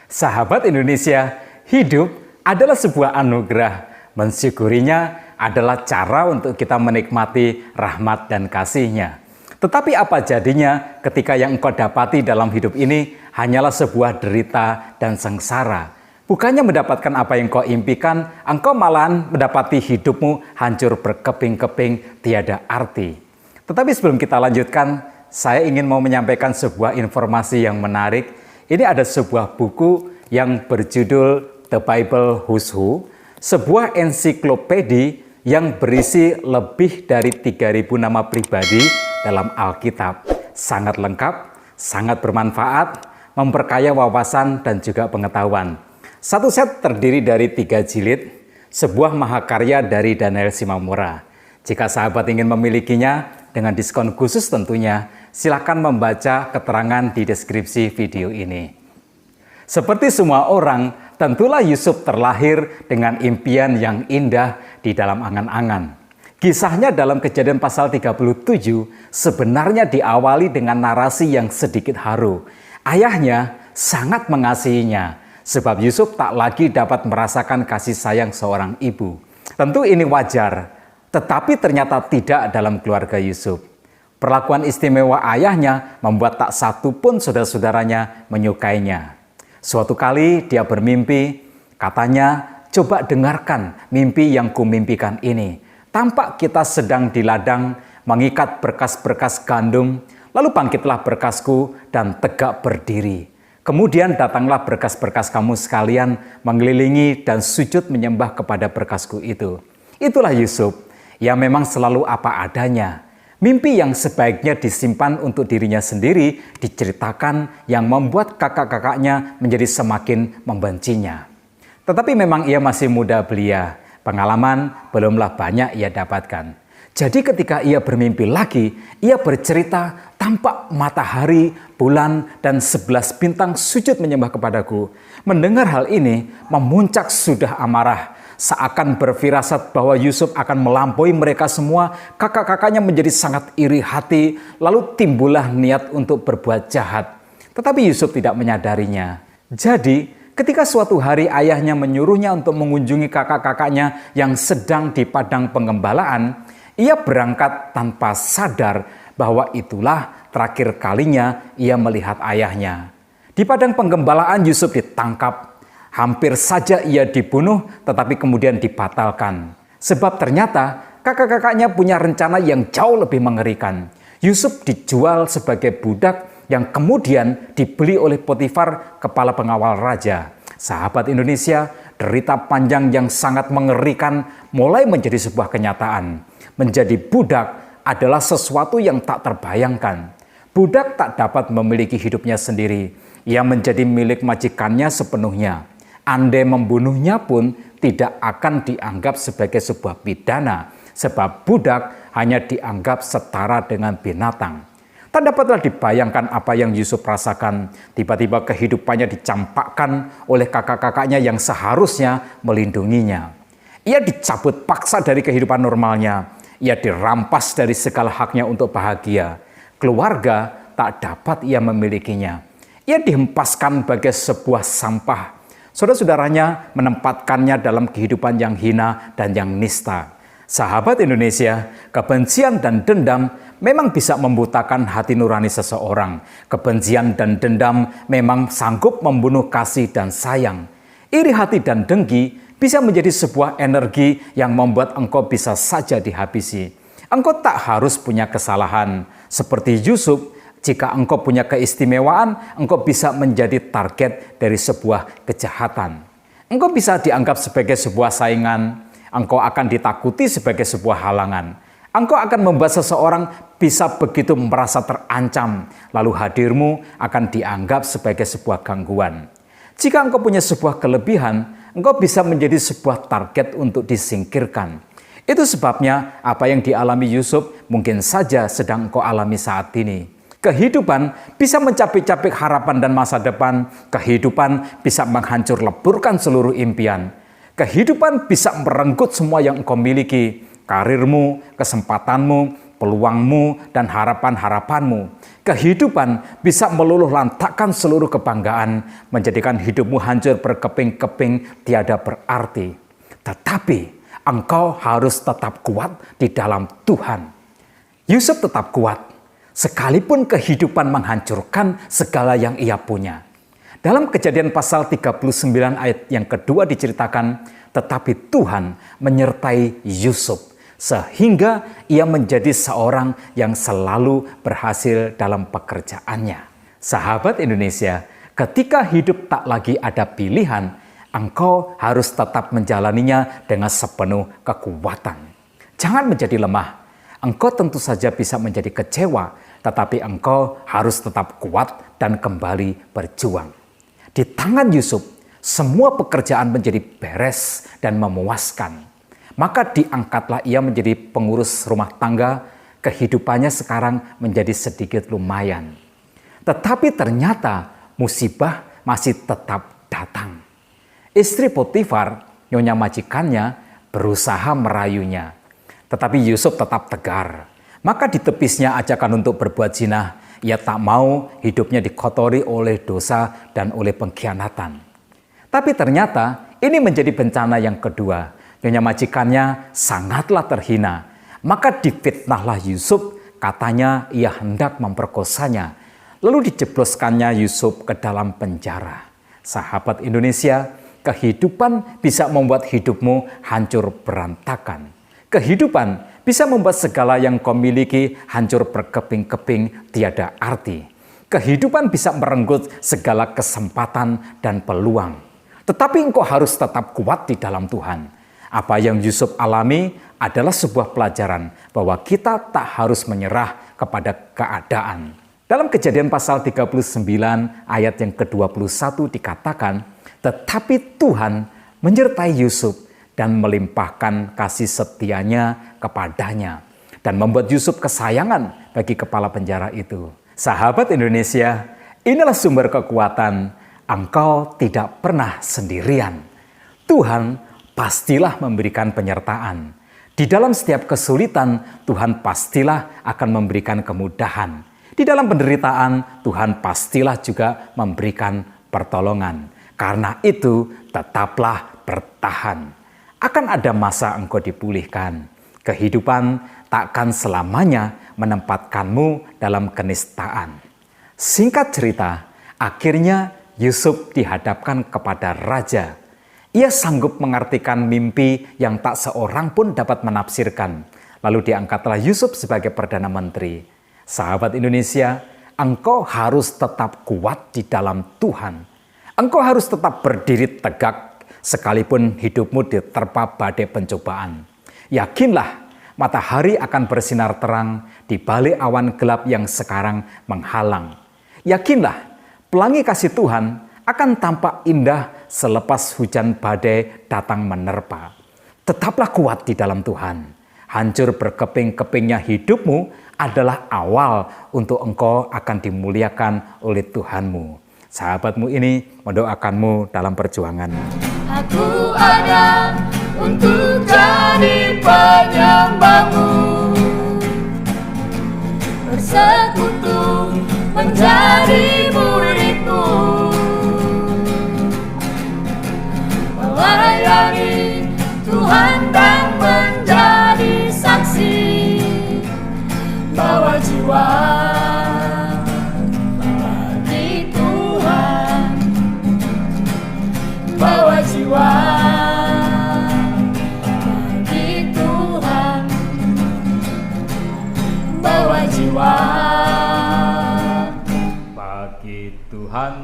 Sahabat Indonesia, hidup adalah sebuah anugerah. Mensyukurinya adalah cara untuk kita menikmati rahmat dan kasih-Nya. Tetapi apa jadinya ketika yang engkau dapati dalam hidup ini hanyalah sebuah derita dan sengsara? Bukannya mendapatkan apa yang kau impikan, engkau malahan mendapati hidupmu hancur berkeping-keping tiada arti. Tetapi sebelum kita lanjutkan, saya ingin mau menyampaikan sebuah informasi yang menarik. Ini ada sebuah buku yang berjudul The Bible Who's Who, sebuah ensiklopedi yang berisi lebih dari 3.000 nama pribadi dalam Alkitab. Sangat lengkap, sangat bermanfaat, memperkaya wawasan dan juga pengetahuan. Satu set terdiri dari 3 jilid, sebuah mahakarya dari Daniel Simamura. Jika sahabat ingin memilikinya, dengan diskon khusus tentunya, silakan membaca keterangan di deskripsi video ini. Seperti semua orang, tentulah Yusuf terlahir dengan impian yang indah di dalam angan-angan. Kisahnya dalam Kejadian pasal 37 sebenarnya diawali dengan narasi yang sedikit haru. Ayahnya sangat mengasihinya, sebab Yusuf tak lagi dapat merasakan kasih sayang seorang ibu. Tentu ini wajar, tetapi ternyata tidak dalam keluarga Yusuf. Perlakuan istimewa ayahnya membuat tak satu pun saudara-saudaranya menyukainya. Suatu kali dia bermimpi, katanya, "Coba dengarkan mimpi yang kumimpikan ini. Tampak kita sedang di ladang mengikat berkas-berkas gandum, lalu bangkitlah berkasku dan tegak berdiri. Kemudian datanglah berkas-berkas kamu sekalian mengelilingi dan sujud menyembah kepada berkasku itu." Itulah Yusuf, yang memang selalu apa adanya. Mimpi yang sebaiknya disimpan untuk dirinya sendiri diceritakan yang membuat kakak-kakaknya menjadi semakin membencinya. Tetapi memang ia masih muda belia, pengalaman belumlah banyak ia dapatkan. Jadi ketika ia bermimpi lagi, ia bercerita, "Tampak matahari, bulan, dan 11 bintang sujud menyembah kepadaku." Mendengar hal ini, memuncak sudah amarah. Seakan berfirasat bahwa Yusuf akan melampaui mereka semua, kakak-kakaknya menjadi sangat iri hati, lalu timbullah niat untuk berbuat jahat. Tetapi Yusuf tidak menyadarinya. Jadi, ketika suatu hari ayahnya menyuruhnya untuk mengunjungi kakak-kakaknya yang sedang di padang pengembalaan, ia berangkat tanpa sadar bahwa itulah terakhir kalinya ia melihat ayahnya. Di padang penggembalaan Yusuf ditangkap. Hampir saja ia dibunuh, tetapi kemudian dibatalkan. Sebab ternyata kakak-kakaknya punya rencana yang jauh lebih mengerikan. Yusuf dijual sebagai budak yang kemudian dibeli oleh Potifar, kepala pengawal raja. Sahabat Indonesia, derita panjang yang sangat mengerikan mulai menjadi sebuah kenyataan. Menjadi budak adalah sesuatu yang tak terbayangkan. Budak tak dapat memiliki hidupnya sendiri. Ia menjadi milik majikannya sepenuhnya. Andai membunuhnya pun tidak akan dianggap sebagai sebuah pidana, sebab budak hanya dianggap setara dengan binatang. Tak dapatlah dibayangkan apa yang Yusuf rasakan. Tiba-tiba kehidupannya dicampakkan oleh kakak-kakaknya yang seharusnya melindunginya. Ia dicabut paksa dari kehidupan normalnya. Ia dirampas dari segala haknya untuk bahagia. Keluarga tak dapat ia memilikinya. Ia dihempaskan bagai sebuah sampah. Saudara-saudaranya menempatkannya dalam kehidupan yang hina dan yang nista. Sahabat Indonesia, kebencian dan dendam memang bisa membutakan hati nurani seseorang. Kebencian dan dendam memang sanggup membunuh kasih dan sayang. Iri hati dan dengki bisa menjadi sebuah energi yang membuat engkau bisa saja dihabisi. Engkau tak harus punya kesalahan. Seperti Yusuf, jika engkau punya keistimewaan, engkau bisa menjadi target dari sebuah kejahatan. Engkau bisa dianggap sebagai sebuah saingan. Engkau akan ditakuti sebagai sebuah halangan. Engkau akan membuat seseorang bisa begitu merasa terancam. Lalu hadirmu akan dianggap sebagai sebuah gangguan. Jika engkau punya sebuah kelebihan, engkau bisa menjadi sebuah target untuk disingkirkan. Itu sebabnya apa yang dialami Yusuf mungkin saja sedang engkau alami saat ini. Kehidupan bisa mencapik-capik harapan dan masa depan. Kehidupan bisa menghancur leburkan seluruh impian. Kehidupan bisa merenggut semua yang engkau miliki. Karirmu, kesempatanmu, peluangmu, dan harapan-harapanmu. Kehidupan bisa meluluh lantakkan seluruh kebanggaan, menjadikan hidupmu hancur berkeping-keping, tiada berarti. Tetapi engkau harus tetap kuat di dalam Tuhan. Yusuf tetap kuat, sekalipun kehidupan menghancurkan segala yang ia punya. Dalam Kejadian pasal 39 ayat yang kedua diceritakan, tetapi Tuhan menyertai Yusuf, sehingga ia menjadi seorang yang selalu berhasil dalam pekerjaannya. Sahabat Indonesia, ketika hidup tak lagi ada pilihan, engkau harus tetap menjalaninya dengan sepenuh kekuatan. Jangan menjadi lemah. Engkau tentu saja bisa menjadi kecewa, tetapi engkau harus tetap kuat dan kembali berjuang. Di tangan Yusuf, semua pekerjaan menjadi beres dan memuaskan. Maka diangkatlah ia menjadi pengurus rumah tangga, kehidupannya sekarang menjadi sedikit lumayan. Tetapi ternyata musibah masih tetap datang. Istri Potifar, nyonya majikannya, berusaha merayunya. Tetapi Yusuf tetap tegar. Maka ditepisnya ajakan untuk berbuat zina. Ia tak mau hidupnya dikotori oleh dosa dan oleh pengkhianatan. Tapi ternyata ini menjadi bencana yang kedua. Nyonya majikannya sangatlah terhina. Maka difitnahlah Yusuf, katanya ia hendak memperkosanya. Lalu dijebloskannya Yusuf ke dalam penjara. Sahabat Indonesia, kehidupan bisa membuat hidupmu hancur berantakan. Kehidupan bisa membuat segala yang kau miliki hancur berkeping-keping, tiada arti. Kehidupan bisa merenggut segala kesempatan dan peluang. Tetapi engkau harus tetap kuat di dalam Tuhan. Apa yang Yusuf alami adalah sebuah pelajaran bahwa kita tak harus menyerah kepada keadaan. Dalam Kejadian pasal 39 ayat yang ke-21 dikatakan, tetapi Tuhan menyertai Yusuf dan melimpahkan kasih setianya kepadanya, dan membuat Yusuf kesayangan bagi kepala penjara itu. Sahabat Indonesia, inilah sumber kekuatan. Engkau tidak pernah sendirian. Tuhan pastilah memberikan penyertaan. Di dalam setiap kesulitan, Tuhan pastilah akan memberikan kemudahan. Di dalam penderitaan, Tuhan pastilah juga memberikan pertolongan. Karena itu, tetaplah bertahan. Akan ada masa engkau dipulihkan. Kehidupan takkan selamanya menempatkanmu dalam kenistaan. Singkat cerita, akhirnya Yusuf dihadapkan kepada raja. Ia sanggup mengartikan mimpi yang tak seorang pun dapat menafsirkan. Lalu diangkatlah Yusuf sebagai Perdana Menteri. Sahabat Indonesia, engkau harus tetap kuat di dalam Tuhan. Engkau harus tetap berdiri tegak sekalipun hidupmu diterpa badai pencobaan. Yakinlah, matahari akan bersinar terang di balik awan gelap yang sekarang menghalang. Yakinlah, pelangi kasih Tuhan akan tampak indah selepas hujan badai datang menerpa. Tetaplah kuat di dalam Tuhan. Hancur berkeping-kepingnya hidupmu adalah awal untuk engkau akan dimuliakan oleh Tuhanmu. Sahabatmu ini mendoakanmu dalam perjuangan. Aku ada untuk jadi penyembahmu, bersekutu menjadi muridmu, melayani Tuhan dan menjadi saksi, bawa jiwa bagi Tuhan, bawa jiwa bagi Tuhan, bawa jiwa Bagi Tuhan